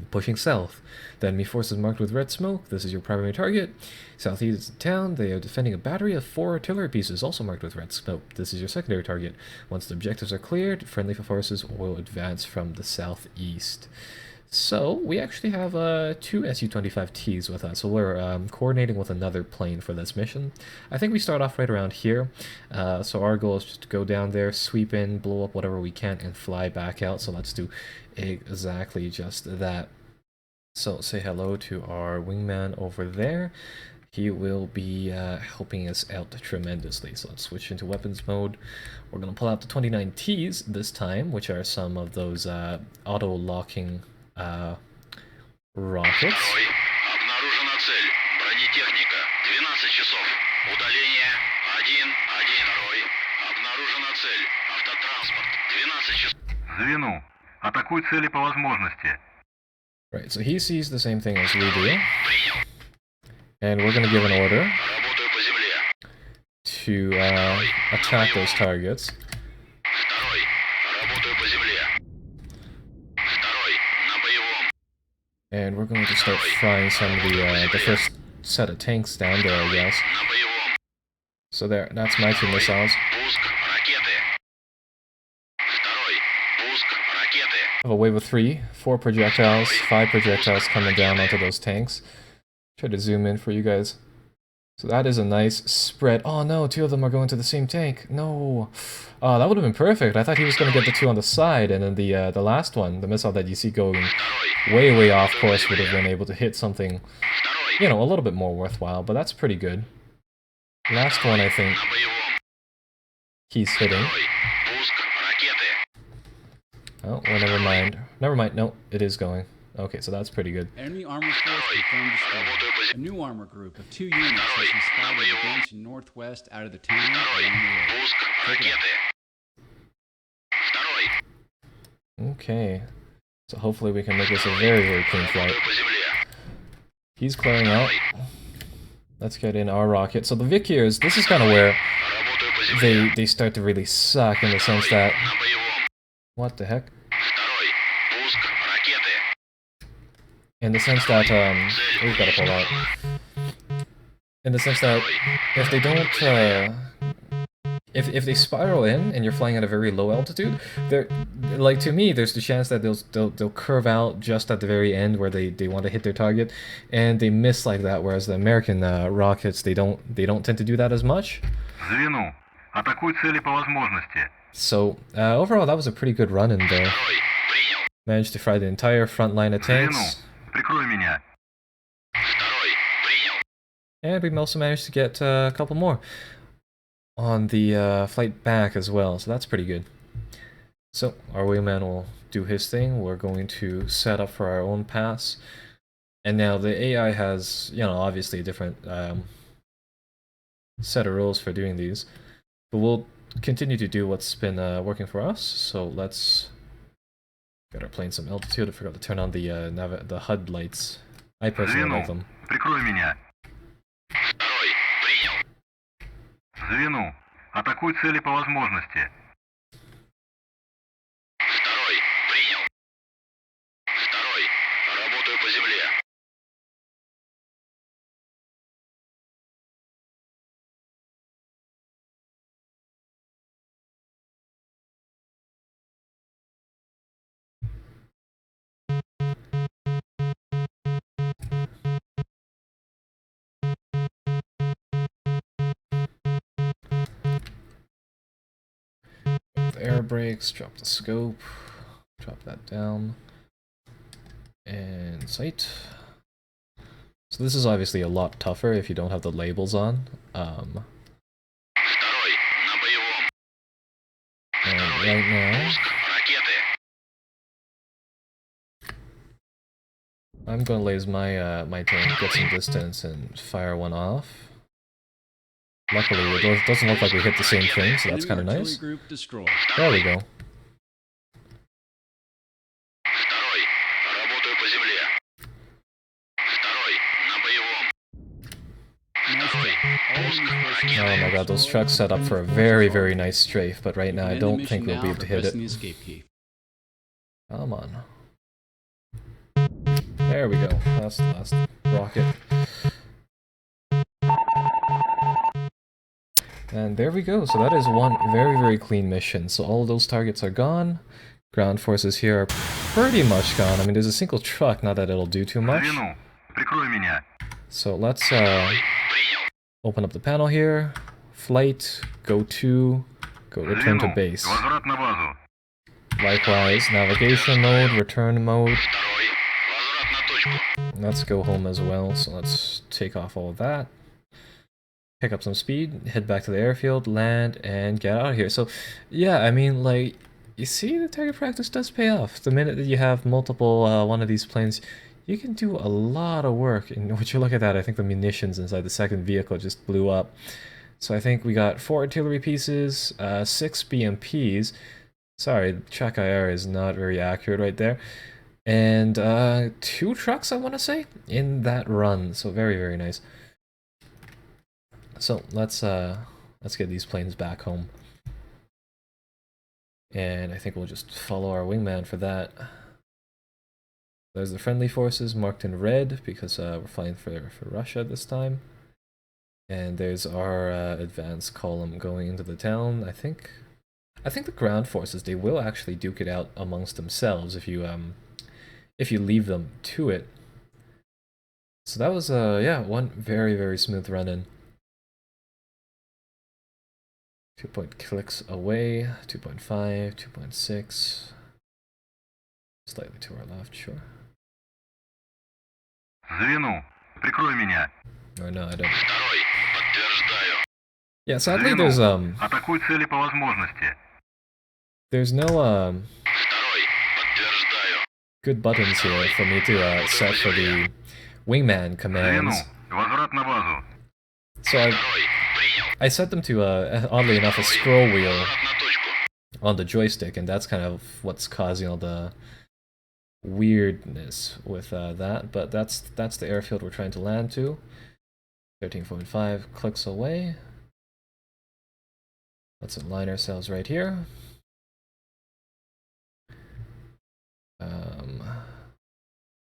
pushing south. The enemy force is marked with red smoke, this is your primary target. Southeast of town, they are defending a battery of 4 artillery pieces, also marked with red smoke, this is your secondary target. Once the objectives are cleared, friendly forces will advance from the southeast. So, we actually have 2 Su-25Ts with us, so we're coordinating with another plane for this mission. I think we start off right around here, so our goal is just to go down there, sweep in, blow up whatever we can, and fly back out, so let's do exactly just that. So, say hello to our wingman over there. He will be helping us out tremendously. So let's switch into weapons mode. We're going to pull out the 29Ts this time, which are some of those auto-locking rockets. Обнаружена цель. Бронетехника. 12 часов. Удаление 1-1-2. Обнаружена цель. Автотранспорт. 12 часов. Звену. Атакуй цели по возможности. Right, so he sees the same thing as we do. And we're going to give an order to attack those targets. And we're going to start frying some of the first set of tanks down there, I guess. So there, that's my 2 missiles. I have a wave of 3, 4 projectiles, 5 projectiles coming down onto those tanks. Try to zoom in for you guys. So that is a nice spread. Oh no, 2 of them are going to the same tank. No. Oh, that would have been perfect. I thought he was going to get the 2 on the side, and then the last one, the missile that you see going way off course, would have been able to hit something, you know, a little bit more worthwhile, but that's pretty good. Last one, I think he's hitting. Oh, well, never mind. Never mind. No, it is going. Okay, so that's pretty good. Enemy armor force confirmed destroyed. A new armor group of 2 units has been spotted advancing northwest out of the town along the road. Take it out. Okay, so hopefully we can make this a very clean flight. He's clearing out. Let's get in our rocket. So the Vikirs, this is kind of where they start to really suck, in the sense that... What the heck? In the sense that, we've got to pull out. In the sense that, if they don't, if they spiral in and you're flying at a very low altitude, they're, like, to me, there's the chance that they'll curve out just at the very end where they want to hit their target, and they miss like that, whereas the American rockets, they don't tend to do that as much. Звену. Атакуй цели по возможности. So, overall, that was a pretty good run in there. Managed to fry the entire front line of tanks. Прикрой меня. And we also managed to get a couple more on the flight back as well, so that's pretty good. So, our wingman will do his thing. We're going to set up for our own pass. And now the AI has, you know, obviously a different set of rules for doing these. But we'll continue to do what's been working for us, so let's get our plane some altitude. I forgot to turn on the HUD lights. I personally like them. Прикрой меня. Звену. Атакуй цели по возможности. Второй. Принял. Второй. Работаю по земле. The air brakes, drop the scope, drop that down, and sight. So this is obviously a lot tougher if you don't have the labels on. And right now, I'm gonna laze my my tank, get some distance, and fire one off. Luckily, it doesn't look like we hit the same thing, so that's kind of nice. Group destroyed. There we go. Oh my god, those trucks set up for a very, very nice strafe, but right now I don't think we'll be able to hit it. The escape key. Come on. There we go. That's the last rocket. And there we go. So that is one very, very clean mission. So all of those targets are gone. Ground forces here are pretty much gone. I mean, there's a single truck, not that it'll do too much. So let's open up the panel here. Flight, go to, return to base. Likewise, navigation mode, return mode. Let's go home as well, so let's take off all of that. Pick up some speed, head back to the airfield, land, and get out of here. So, yeah, I mean, like, you see, the target practice does pay off. The minute that you have multiple one of these planes, you can do a lot of work. And would you look at that, I think the munitions inside the second vehicle just blew up. So I think we got 4 artillery pieces, 6 BMPs. Sorry, track IR is not very accurate right there. And 2 trucks, I want to say, in that run. So very, very nice. So let's get these planes back home. And I think we'll just follow our wingman for that. There's the friendly forces marked in red because we're flying for Russia this time. And there's our advance column going into the town. I think the ground forces, they will actually duke it out amongst themselves if you leave them to it. So that was yeah, one very, very smooth run-in. 2-point clicks away, 2.5, 2.6. Slightly to our left, sure. Звену, прикрой меня. Or no, I don't. Второй, подтверждаю. Yeah, sadly Звену, атакуй цели по возможности. there's no Второй, подтверждаю. good buttons here for me to set for the wingman commands. Звену, возврат на базу. So Второй, принял. I set them to oddly enough a scroll wheel Возврат на точку. on the joystick, and that's kind of what's causing all the weirdness with that. But that's the airfield we're trying to land to. 13.5 clicks away. Let's align ourselves right here.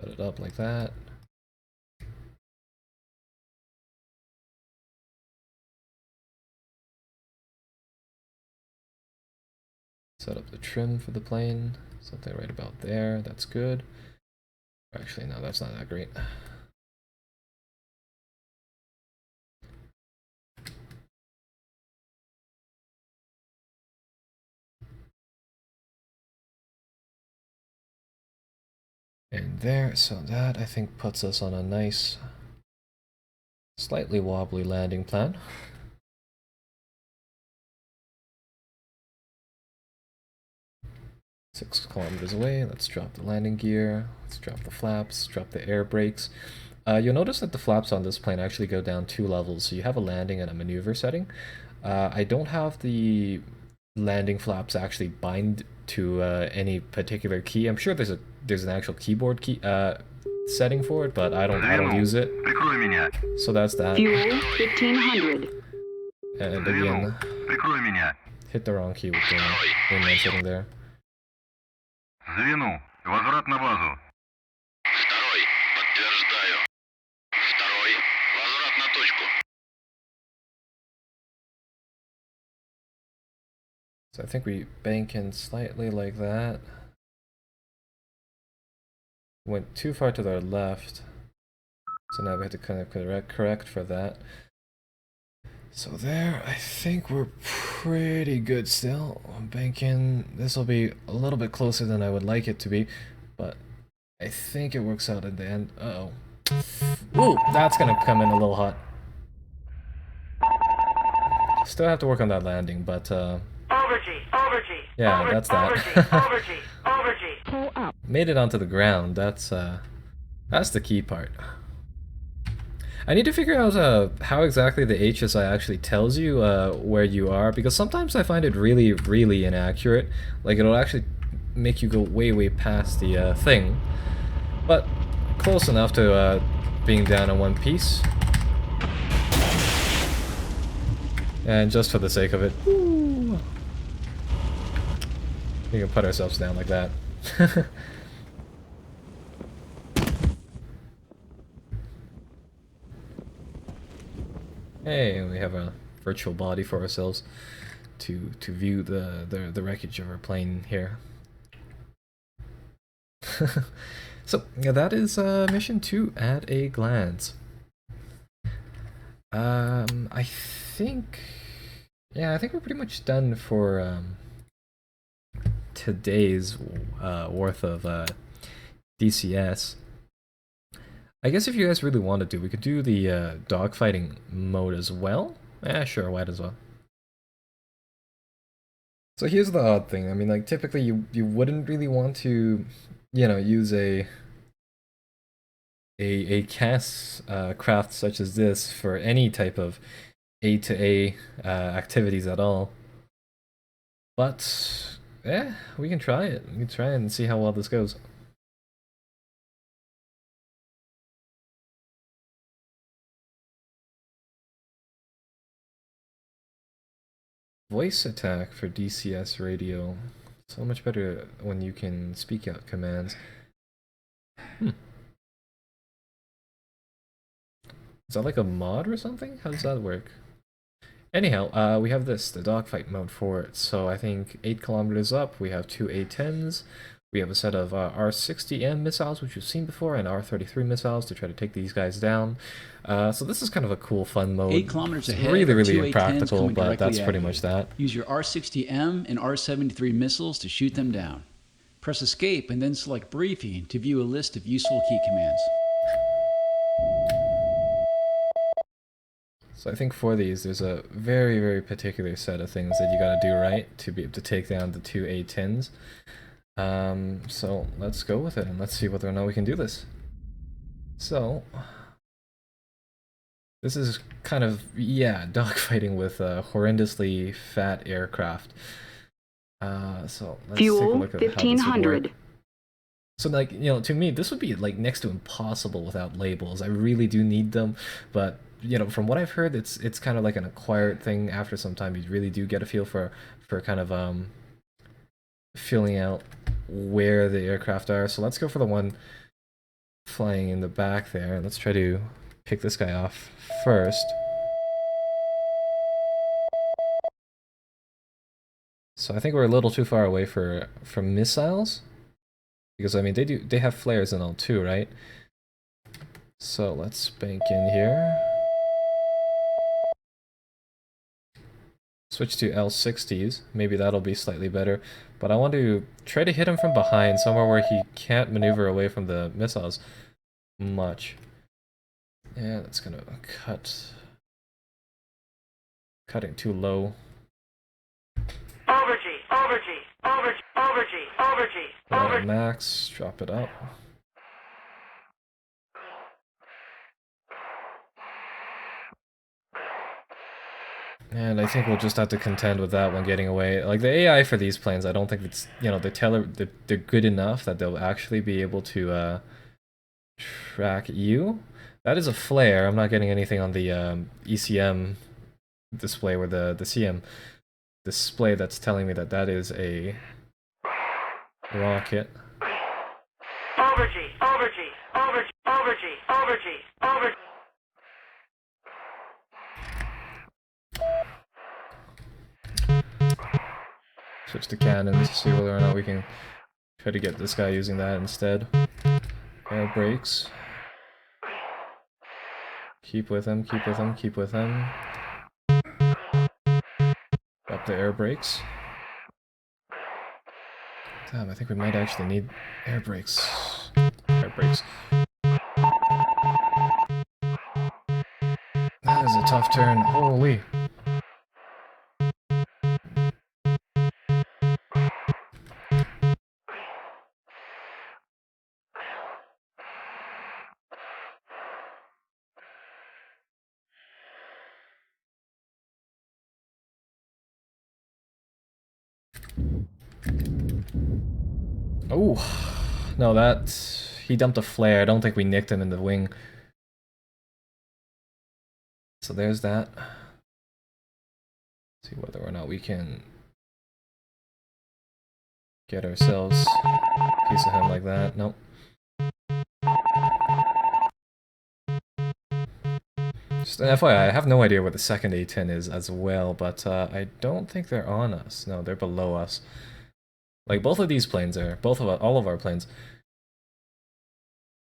Set it up like that. Set up the trim for the plane. Something right about there. That's good. Actually, no, that's not that great. And there, so that I think puts us on a nice, slightly wobbly landing plan. Six kilometers away, let's drop the landing gear, let's drop the flaps, drop the air brakes. You'll notice that the flaps on this plane actually go down 2 levels, so you have a landing and a maneuver setting. I don't have the landing flaps actually bind to any particular key. I'm sure there's an actual keyboard key setting for it, but I don't use it. Прикрой меня. So that's that. Fuel 1500. And Звену, again, прикрой меня. hit the wrong key with the wingman sitting there. Звену, возврат на базу. Второй, подтверждаю. Второй, возврат на точку. So I think we bank in slightly like that. Went too far to the left. So now we have to kind of correct for that. So there, I think we're pretty good still. Banking, this will be a little bit closer than I would like it to be, but I think it works out in the end. Uh-oh. Ooh, that's gonna come in a little hot. Still have to work on that landing, but yeah, that's that. Made it onto the ground. That's the key part. I need to figure out how exactly the HSI actually tells you where you are, because sometimes I find it really, really inaccurate. Like, it'll actually make you go way, way past the thing. But close enough to being down in one piece. And just for the sake of it, woo, we can put ourselves down like that. Hey, we have a virtual body for ourselves to view the wreckage of our plane here. So yeah, that is mission 2 at a glance. I think, yeah, I think we're pretty much done for today's worth of DCS. I guess if you guys really wanted to, we could do the dogfighting mode as well. Yeah, sure, might as well. So here's the odd thing. I mean, like, typically you wouldn't really want to, you know, use a CAS craft such as this for any type of A-to-A activities at all. But, yeah, we can try it. We can try and see how well this goes. Voice attack for DCS radio. So much better when you can speak out commands. Is that like a mod or something? How does that work? Anyhow, we have this, the dogfight mode for it. So I think 8 kilometers up, we have 2 A-10s. We have a set of R-60M missiles, which we've seen before, and R-33 missiles to try to take these guys down. So this is kind of a cool, fun mode. 8 kilometers ahead, really impractical, but that's pretty much that. Use your R-60M and R-73 missiles to shoot them down. Press escape and then select briefing to view a list of useful key commands. So I think for these, there's a very particular set of things that you gotta do right to be able to take down the 2 A-10s. So let's go with it and let's see whether or not we can do this. So this is kind of, yeah, dogfighting with horrendously fat aircraft. So let's take a Fuel look at how this would 1500. work. So, like, you know, to me, this would be like next to impossible without labels. I really do need them, but you know, from what I've heard, it's kind of like an acquired thing. After some time, you really do get a feel for kind of filling out where the aircraft are. So let's go for the one flying in the back there. Let's try to pick this guy off first. So I think we're a little too far away from missiles, because I mean they have flares and all too, right? So let's bank in here. Switch to L60s, maybe that'll be slightly better, but I want to try to hit him from behind, somewhere where he can't maneuver away from the missiles much. Yeah, that's gonna cutting too low. Overg. Max, drop it up. And I think we'll just have to contend with that one getting away. Like, the AI for these planes, I don't think it's, you know, they're good enough that they'll actually be able to track you. That is a flare. I'm not getting anything on the ECM display, or the CM display that's telling me that that is a rocket. Switch to cannons, see whether or not we can try to get this guy using that instead. Air brakes. Keep with him, keep with him, keep with him. Drop the air brakes. Damn, I think we might actually need air brakes. Air brakes. That is a tough turn. Holy. Oh, no, he dumped a flare. I don't think we nicked him in the wing. So there's that. See whether or not we can get ourselves a piece of him like that. Nope. Just an FYI, I have no idea where the second A-10 is as well, but I don't think they're on us. No, they're below us. Like, both of these planes are, all of our planes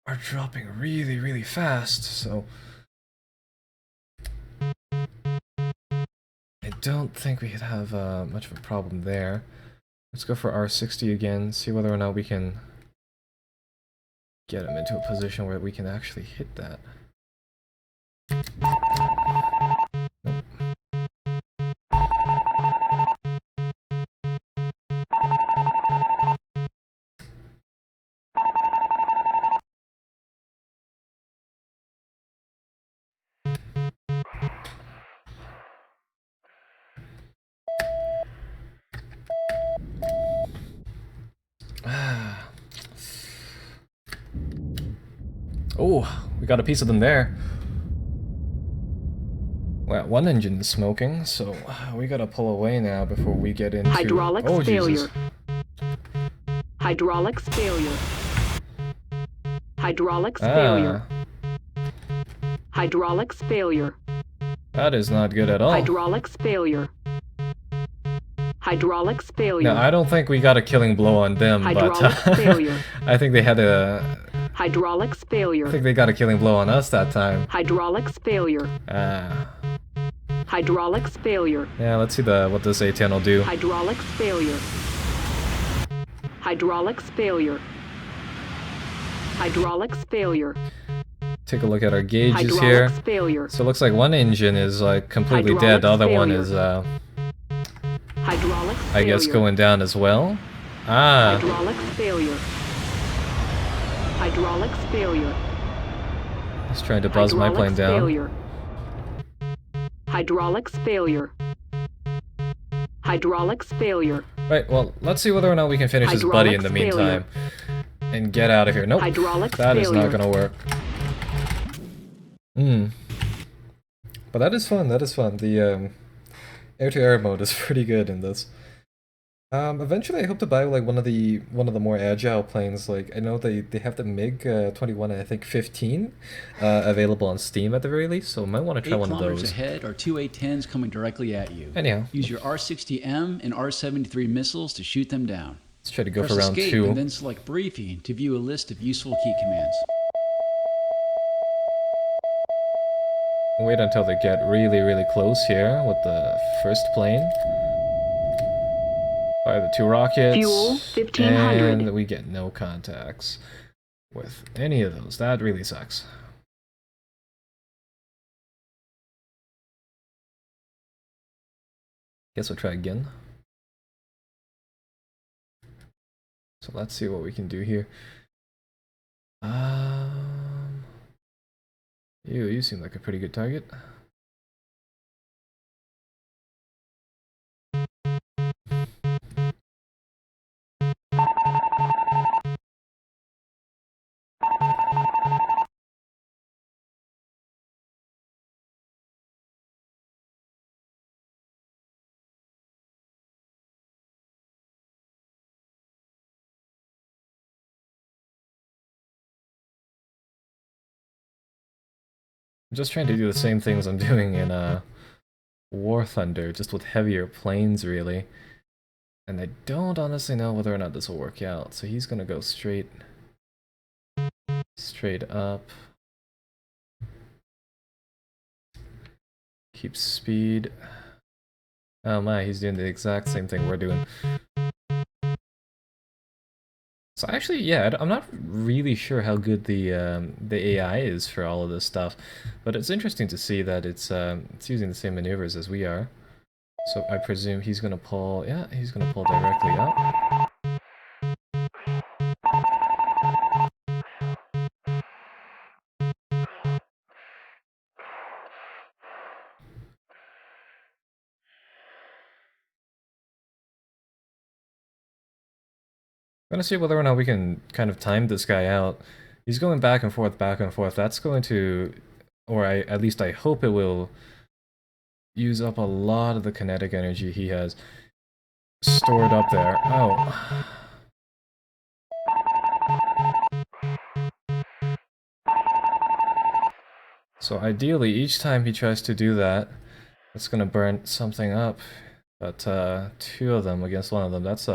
are dropping really, really fast, so I don't think we could have much of a problem there. Let's go for R60 again, see whether or not we can get him into a position where we can actually hit that. Nope. Oh, we got a piece of them there. Well, one engine is smoking, so we gotta pull away now before we get into... Hydraulics oh, failure. Jesus. Hydraulics failure. Hydraulics failure. Hydraulics failure. That is not good at all. Hydraulics failure. Hydraulics failure. Now, I don't think we got a killing blow on them, Hydraulics but failure. I think they had a... Hydraulics failure. I think they got a killing blow on us that time. Hydraulics failure. Hydraulics failure. Yeah, let's see what this A-10 will do. Hydraulics failure. Hydraulics failure. Hydraulics failure. Take a look at our gauges Hydraulics here. failure. So it looks like one engine is like completely dead. The other one is, Hydraulics I guess, failure. going down as well. Hydraulics failure. Hydraulics failure. He's trying to buzz my plane down. Failure. Hydraulics failure. Hydraulics failure. Right, well, let's see whether or not we can finish this buddy in the meantime. And get out of here. Nope, that is not gonna work. But that is fun, that is fun. The air-to-air mode is pretty good in this. Eventually I hope to buy like one of the more agile planes. Like, I know they have the MiG-21 and I think 15 available on Steam at the very least, so I might want to try one of those. 8 kilometers ahead are two A-10s coming directly at you. Anyhow. Use your R-60M and R-73 missiles to shoot them down. Let's try to go Press for round escape 2. and then select briefing to view a list of useful key commands. Wait until they get really, really close here with the first plane. Fire the 2 rockets. Fuel 1500. And we get no contacts with any of those. That really sucks. Guess we'll try again. So let's see what we can do here. You seem like a pretty good target. I'm just trying to do the same things I'm doing in War Thunder, just with heavier planes, really. And I don't honestly know whether or not this will work out. So he's gonna go straight up. Keep speed. Oh my, he's doing the exact same thing we're doing. So actually, yeah, I'm not really sure how good the AI is for all of this stuff, but it's interesting to see that it's using the same maneuvers as we are. So I presume he's gonna pull, yeah, he's gonna pull directly up. I'm gonna see whether or not we can kind of time this guy out. He's going back and forth, back and forth. That's going to, or at least I hope it will use up a lot of the kinetic energy he has stored up there. Oh. So ideally, each time he tries to do that, it's gonna burn something up. But two of them against one of them, that's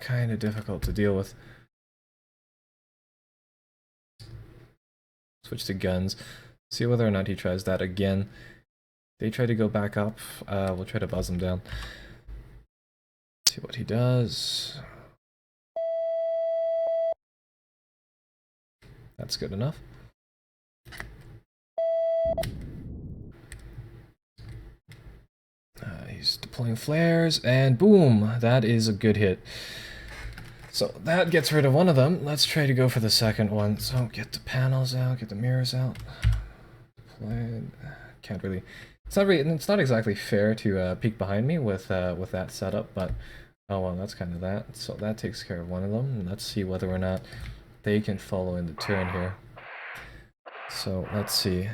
kind of difficult to deal with. Switch to guns. See whether or not he tries that again. They try to go back up. We'll try to buzz him down. See what he does. That's good enough. He's deploying flares, and boom! That is a good hit. So that gets rid of one of them. Let's try to go for the second one. So get the panels out, get the mirrors out. Can't really. It's not exactly fair to peek behind me with that setup, but oh well, that's kind of that. So that takes care of one of them. Let's see whether or not they can follow in the turn here. So let's see.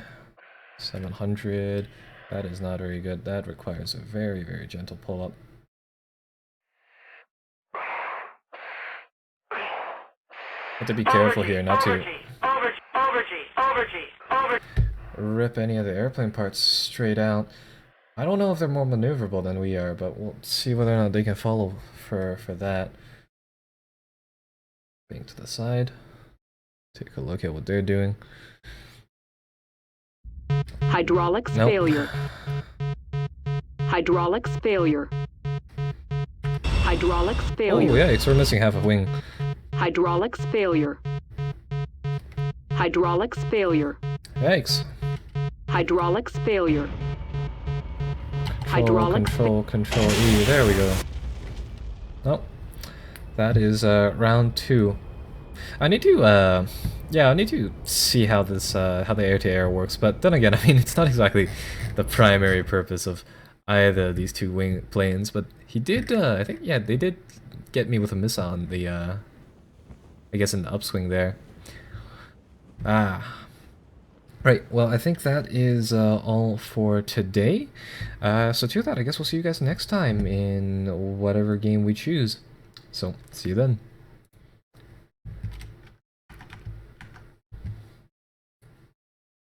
700. That is not very good. That requires a very, very gentle pull-up. Have to be careful here not to rip any of the airplane parts straight out. I don't know if they're more maneuverable than we are, but we'll see whether or not they can follow for that. Being to the side. Take a look at what they're doing. Hydraulics Nope. failure. Hydraulics failure. Hydraulics Oh failure. yeah, we're missing half a wing. Hydraulics failure. Hydraulics failure. Yikes. Hydraulics failure. Control E. There we go. Nope. That is round 2. I need to yeah, I need to see how this how the air-to-air works, but then again, I mean, it's not exactly the primary purpose of either of these two wing planes, but he did I think, yeah, they did get me with a missile on the I guess in the upswing there. Right, well, I think that is all for today. So to that, I guess we'll see you guys next time in whatever game we choose. So, see you then.